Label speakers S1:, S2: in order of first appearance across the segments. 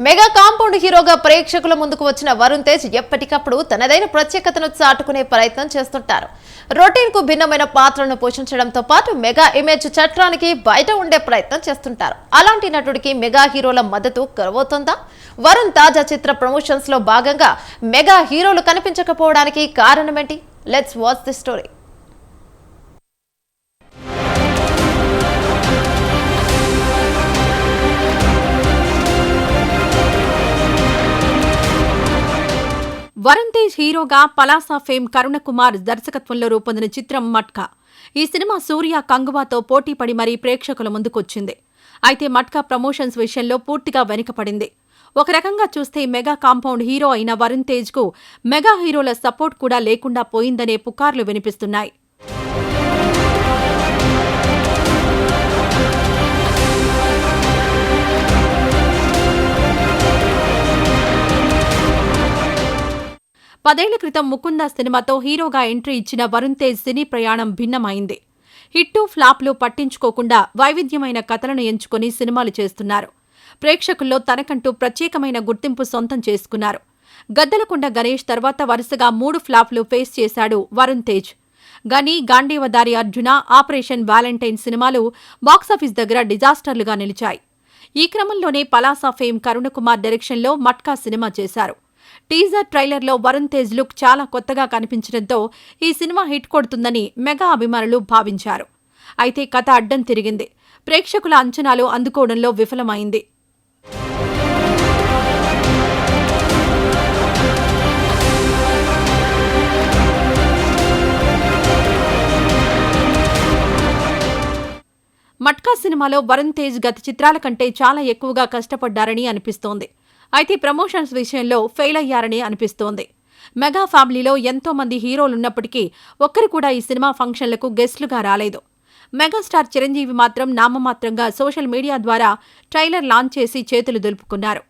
S1: Mega compound హీరోగా ప్రేక్షకుల ముందుకు వచ్చిన వరుణ్ తేజ్ ఎప్పటికప్పుడు తనదైన ప్రత్యేకతను చాటుకునే ప్రయత్నం చేస్తుంటారు. రొటీన్ కు భిన్నమైన పాత్రలను పోషించడంతో పాటు మెగా ఇమేజ్ చట్రానికి బయట ఉండే ప్రయత్నం చేస్తుంటారు. అలాంటి నటుడికి మెగా హీరోల మద్దతు కరువవుతుందా? వరుణ్ తాజా చిత్ర ప్రమోషన్స్ లో భాగంగా మెగా హీరోలు కనిపించకపోవడానికి కారణమేంటి? Let's watch the story.
S2: Varun Tej హీరోగా పలాసా ఫేమ్ కరుణ కుమార్ దర్శకత్వంలో రూపొందిన చిత్రం మట్కా. ఈ సినిమా సూర్య కంగువాతో పోటీపడి మరీ ప్రేక్షకుల ముందుకొచ్చింది. అయితే మట్కా ప్రమోషన్స్ విషయంలో పూర్తిగా వెనుకపడింది. ఒక రకంగా చూస్తే మెగా కాంపౌండ్ హీరో అయిన వరుణ్ తేజ్ కు మెగా హీరోల సపోర్ట్ కూడా లేకుండా పోయిందనే పుకార్లు వినిపిస్తున్నాయి. పదేళ్ల క్రితం ముకుంద సినిమాతో హీరోగా ఎంట్రీ ఇచ్చిన వరుణ్ తేజ్ సినీ ప్రయాణం భిన్నమైంది. హిట్టు ఫ్లాప్లు పట్టించుకోకుండా వైవిధ్యమైన కథలను ఎంచుకుని సినిమాలు చేస్తున్నారు. ప్రేక్షకుల్లో తనకంటూ ప్రత్యేకమైన గుర్తింపు సొంతం చేసుకున్నారు. గద్దలకొండ గణేష్ తర్వాత వరుసగా 3 ఫ్లాప్లు ఫేస్ చేశాడు వరుణ్ తేజ్. గని, గాంధీవదారి అర్జున, ఆపరేషన్ వ్యాలంటైన్ సినిమాలు బాక్సాఫీస్ దగ్గర డిజాస్టర్లుగా నిలిచాయి. ఈ క్రమంలోనే పలాసా ఫేమ్ కరుణ కుమార్ డైరెక్షన్లో మట్కా సినిమా చేశారు. టీజర్ ట్రైలర్లో వరుణ్ తేజ్ లుక్ చాలా కొత్తగా కనిపించడంతో ఈ సినిమా హిట్ కొడుతుందని మెగా అభిమానులు భావించారు. అయితే కథ అడ్డం తిరిగింది. ప్రేక్షకుల అంచనాలు అందుకోవడంలో విఫలమైంది. మట్కా సినిమాలో వరుణ్ తేజ్ గత చిత్రాల కంటే చాలా ఎక్కువగా కష్టపడ్డారని అనిపిస్తోంది. అయితే ప్రమోషన్స్ విషయంలో ఫెయిల్ అయ్యారని అనిపిస్తోంది. మెగా ఫ్యామిలీలో ఎంతో మంది హీరోలున్నప్పటికీ ఒక్కరు కూడా ఈ సినిమా ఫంక్షన్లకు గెస్ట్లుగా రాలేదు. మెగాస్టార్ చిరంజీవి మాత్రం నామమాత్రంగా సోషల్ మీడియా ద్వారా ట్రైలర్ లాంచ్ చేసి చేతులు దులుపుకున్నారు.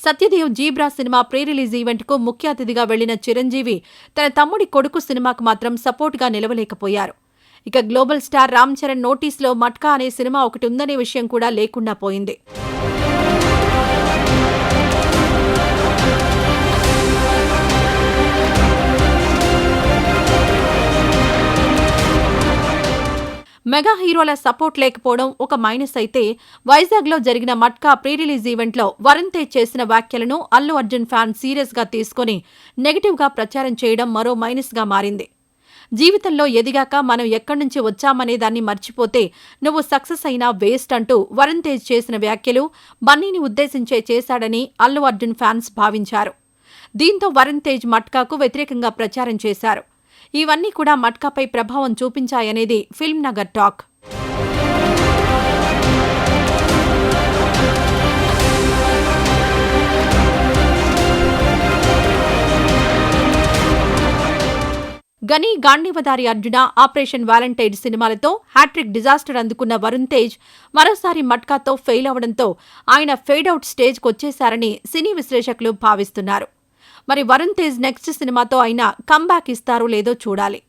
S2: Satyadev Zebra cinema pre release ఈవెంట్కు ముఖ్య అతిథిగా వెళ్లిన చిరంజీవి తన తమ్ముడి కొడుకు సినిమాకు మాత్రం సపోర్ట్గా నిలవలేకపోయారు. ఇక గ్లోబల్ స్టార్ రామ్ చరణ్ నోటీస్లో మట్కా అనే సినిమా ఒకటి ఉందనే విషయం కూడా లేకుండా పోయింది. మెగా హీరోల సపోర్ట్ లేకపోవడం ఒక మైనస్ అయితే, వైజాగ్లో జరిగిన మట్కా ప్రీ రిలీజ్ ఈవెంట్లో వరుణ్ తేజ్ చేసిన వ్యాఖ్యలను అల్లు అర్జున్ ఫ్యాన్స్ సీరియస్గా తీసుకుని నెగిటివ్గా ప్రచారం చేయడం మరో మైనస్గా మారింది. జీవితంలో ఎదిగాక మనం ఎక్కడి నుంచి వచ్చామనే దాన్ని మర్చిపోతే నువ్వు సక్సెస్ అయినా వేస్ట్ అంటూ వరుణ్ తేజ్ చేసిన వ్యాఖ్యలు బన్నీని ఉద్దేశించే చేశాడని అల్లు అర్జున్ ఫ్యాన్స్ భావించారు. దీంతో వరుణ్ తేజ్ మట్కాకు వ్యతిరేకంగా ప్రచారం చేశారు. ఇవన్నీ కూడా మట్కాపై ప్రభావం చూపించాయనేది ఫిల్మ్ నగర్ టాక్. గని, గాంధీవదారి అర్జున, ఆపరేషన్ వ్యాలంటైన్ సినిమాలతో హ్యాట్రిక్ డిజాస్టర్ అందుకున్న వరుణ్ తేజ్ మరోసారి మట్కాతో ఫెయిల్ అవడంతో ఆయన ఫేడౌట్ స్టేజ్కి వచ్చేశారని సినీ విశ్లేషకులు భావిస్తున్నారు. మరి వరుణ్ తేజ్ నెక్స్ట్ సినిమాతో అయినా కమ్బ్యాక్ ఇస్తారో లేదో చూడాలి.